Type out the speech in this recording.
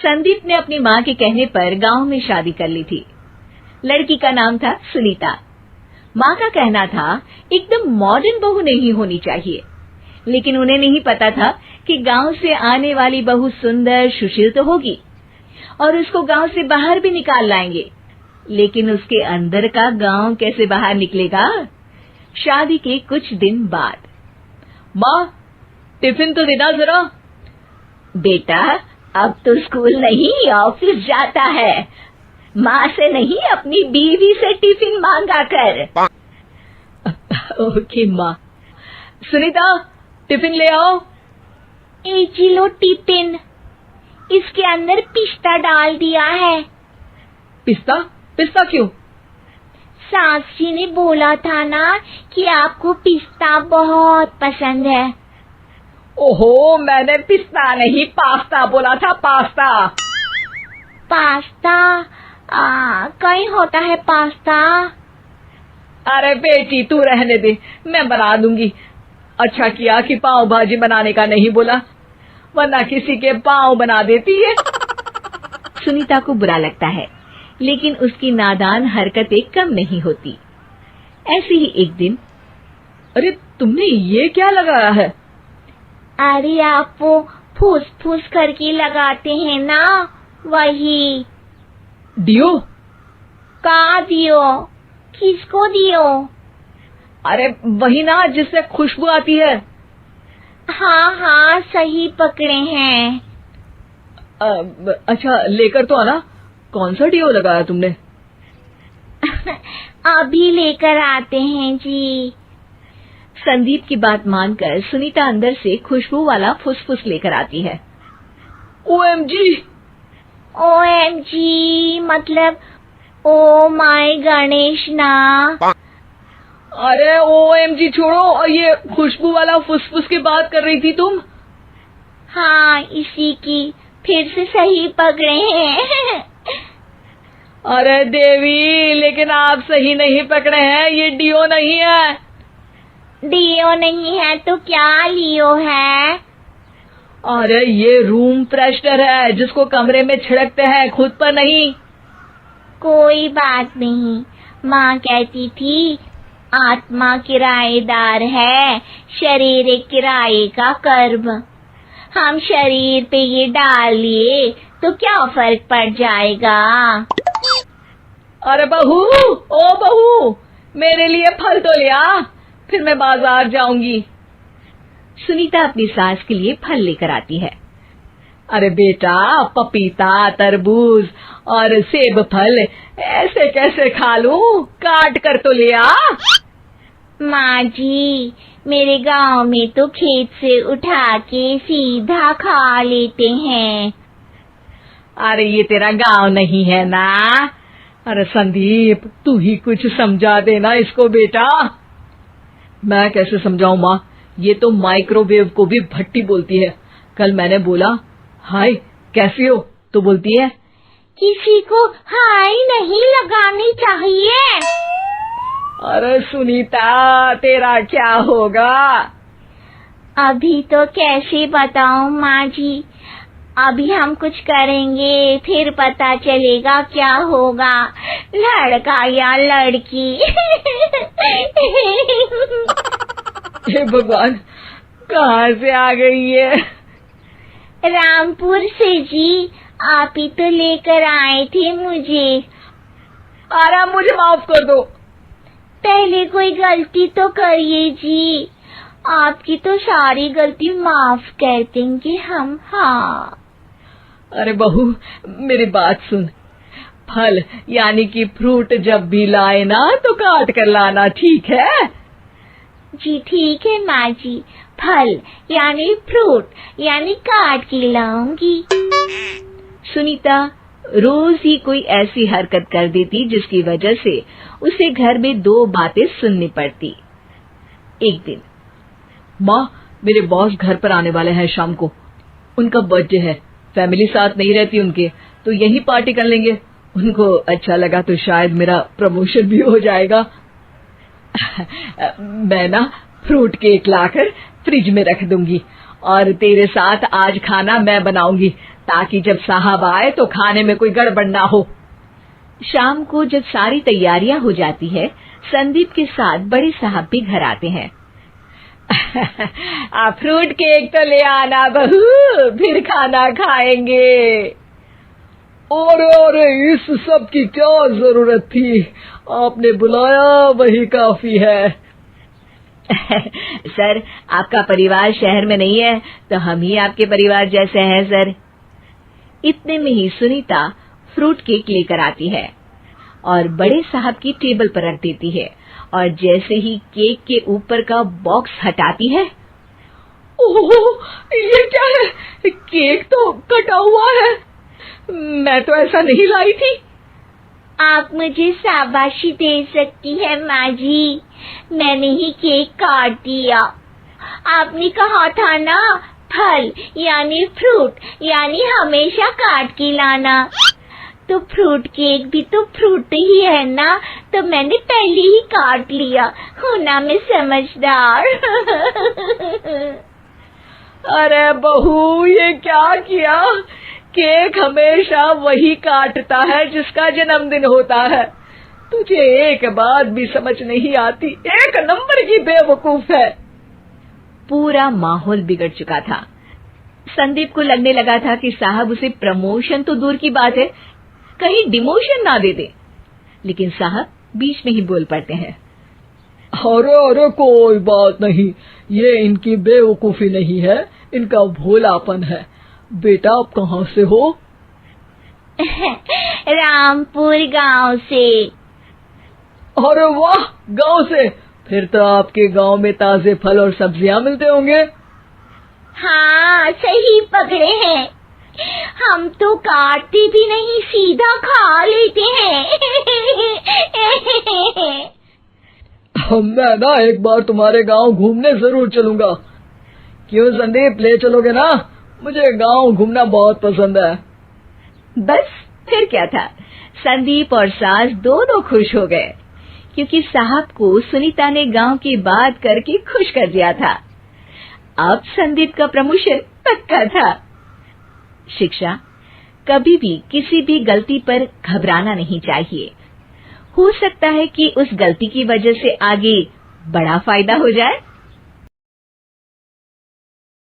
संदीप ने अपनी माँ के कहने पर गांव में शादी कर ली थी। लड़की का नाम था सुनीता। माँ का कहना था एकदम मॉडर्न बहू नहीं होनी चाहिए, लेकिन उन्हें नहीं पता था कि गांव से आने वाली बहू सुंदर सुशील तो होगी और उसको गांव से बाहर भी निकाल लाएंगे, लेकिन उसके अंदर का गांव कैसे बाहर निकलेगा। शादी के कुछ दिन बाद, माँ टिफिन तो देना जरा। बेटा अब तो स्कूल नहीं ऑफिस जाता है, माँ से नहीं अपनी बीवी से टिफिन मांगा कर। ओके माँ। सुनीता टिफिन ले आओ। एक किलो टिफिन, इसके अंदर पिस्ता डाल दिया है। पिस्ता? पिस्ता क्यों? सास जी ने बोला था ना कि आपको पिस्ता बहुत पसंद है। ओहो, मैंने पिस्ता नहीं पास्ता बोला था, पास्ता। पास्ता? कहीं होता है पास्ता? अरे बेटी तू रहने दे, मैं बना दूंगी। अच्छा किया कि पाव भाजी बनाने का नहीं बोला, वरना किसी के पाव बना देती है। सुनीता को बुरा लगता है, लेकिन उसकी नादान हरकतें कम नहीं होती। ऐसे ही एक दिन, अरे तुमने ये क्या लगाया है? अरे आप वो फूस फूस करके लगाते हैं ना, वही। डियो? का दियो? किसको दियो? अरे वही ना जिससे खुशबू आती है। हाँ हाँ सही पकड़े हैं। अच्छा लेकर तो आना। कौन सा डियो लगाया तुमने? अभी लेकर आते हैं जी। संदीप की बात मानकर सुनीता अंदर से खुशबू वाला फुसफुस लेकर आती है। ओएमजी! ओएमजी मतलब ओ माय गणेश ना। अरे ओएमजी छोड़ो, ये खुशबू वाला फुसफुस की बात कर रही थी तुम? हाँ इसी की, फिर से सही पकड़े हैं। अरे देवी, लेकिन आप सही नहीं पकड़े हैं, ये डियो नहीं है। डियो नहीं है तो क्या लियो है? अरे ये रूम फ्रेशनर है, जिसको कमरे में छिड़कते हैं, खुद पर नहीं। कोई बात नहीं, माँ कहती थी आत्मा किराएदार है, शरीर एक किराए का कर्म। हम शरीर पे ये डाल लिए तो क्या फर्क पड़ जाएगा। अरे बहू, ओ बहू, मेरे लिए फल तो लिया, फिर मैं बाजार जाऊंगी। सुनीता अपनी सास के लिए फल लेकर आती है। अरे बेटा, पपीता, तरबूज और सेब फल ऐसे कैसे खा लूं? काट कर तो लिया। माँ जी, मेरे गांव में तो खेत से उठा के सीधा खा लेते हैं। अरे ये तेरा गांव नहीं है ना। अरे संदीप, तू ही कुछ समझा देना इसको बेटा। मैं कैसे समझाऊं माँ, ये तो माइक्रोवेव को भी भट्टी बोलती है। कल मैंने बोला हाय कैसी हो, तो बोलती है किसी को हाय नहीं लगानी चाहिए। अरे सुनीता, तेरा क्या होगा? अभी तो कैसे बताऊं माँ जी, अभी हम कुछ करेंगे फिर पता चलेगा क्या होगा, लड़का या लड़की। हे भगवान, कहाँ से आ गई ये? रामपुर से जी, आप ही तो लेकर आए थे मुझे। अरे मुझे माफ कर दो। पहले कोई गलती तो करिए जी, आपकी तो सारी गलती माफ कर देंगे हम। हाँ अरे बहू, मेरी बात सुन। फल यानी कि फ्रूट जब भी लाए ना तो काट कर लाना, ठीक है? जी ठीक है माँ जी, फल यानी फ्रूट यानी काट के लाऊंगी। सुनीता रोज ही कोई ऐसी हरकत कर देती जिसकी वजह से उसे घर में दो बातें सुननी पड़ती। एक दिन, माँ, मेरे बॉस घर पर आने वाले हैं शाम को। उनका बर्थडे है, फैमिली साथ नहीं रहती उनके, तो यही पार्टी कर लेंगे। उनको अच्छा लगा तो शायद मेरा प्रमोशन भी हो जाएगा। मैं ना फ्रूट केक लाकर फ्रिज में रख दूंगी और तेरे साथ आज खाना मैं बनाऊंगी, ताकि जब साहब आए तो खाने में कोई गड़बड़ ना हो। शाम को जब सारी तैयारियां हो जाती है, संदीप के साथ बड़े साहब भी घर आते हैं। फ्रूट केक तो ले आना बहू, फिर खाना खाएंगे। अरे इस सब की क्या जरूरत थी, आपने बुलाया वही काफी है। सर, आपका परिवार शहर में नहीं है, तो हम ही आपके परिवार जैसे हैं सर। इतने में ही सुनीता फ्रूट केक लेकर आती है और बड़े साहब की टेबल पर रख देती है, और जैसे ही केक के ऊपर का बॉक्स हटाती है, ओह, ये क्या है? केक तो कटा हुआ है, मैं तो ऐसा नहीं लाई थी। आप मुझे शाबाशी दे सकती है माँ जी, मैंने ही केक काट दिया। आपने कहा था ना, फल यानी फ्रूट यानी हमेशा काट के लाना, तो फ्रूट केक भी तो फ्रूट ही है ना, तो मैंने पहले ही काट लिया। हूँ ना मैं समझदार। अरे बहू, ये क्या किया? केक हमेशा वही काटता है जिसका जन्मदिन होता है। तुझे एक बात भी समझ नहीं आती, एक नंबर की बेवकूफ है। पूरा माहौल बिगड़ चुका था। संदीप को लगने लगा था कि साहब उसे प्रमोशन तो दूर की बात है, कहीं डिमोशन ना दे दे, लेकिन साहब बीच में ही बोल पड़ते हैं। अरे कोई बात नहीं, ये इनकी बेवकूफी नहीं है, इनका भोलापन है। बेटा आप कहाँ से हो? रामपुर गांव से। अरे वाह, गांव से? फिर तो आपके गांव में ताजे फल और सब्जियां मिलते होंगे। हाँ, सही पकड़े हैं। हम तो काटते भी नहीं, सीधा खा लेते हैं। मैं ना एक बार तुम्हारे गांव घूमने जरूर चलूंगा। क्यों संदीप, ले चलोगे ना? मुझे गांव घूमना बहुत पसंद है। बस फिर क्या था, संदीप और सास दोनों खुश हो गए, क्योंकि साहब को सुनीता ने गांव की बात करके खुश कर दिया था। अब संदीप का प्रमोशन पक्का था। शिक्षा, कभी भी किसी भी गलती पर घबराना नहीं चाहिए। हो सकता है कि उस गलती की वजह से आगे बड़ा फायदा हो जाए।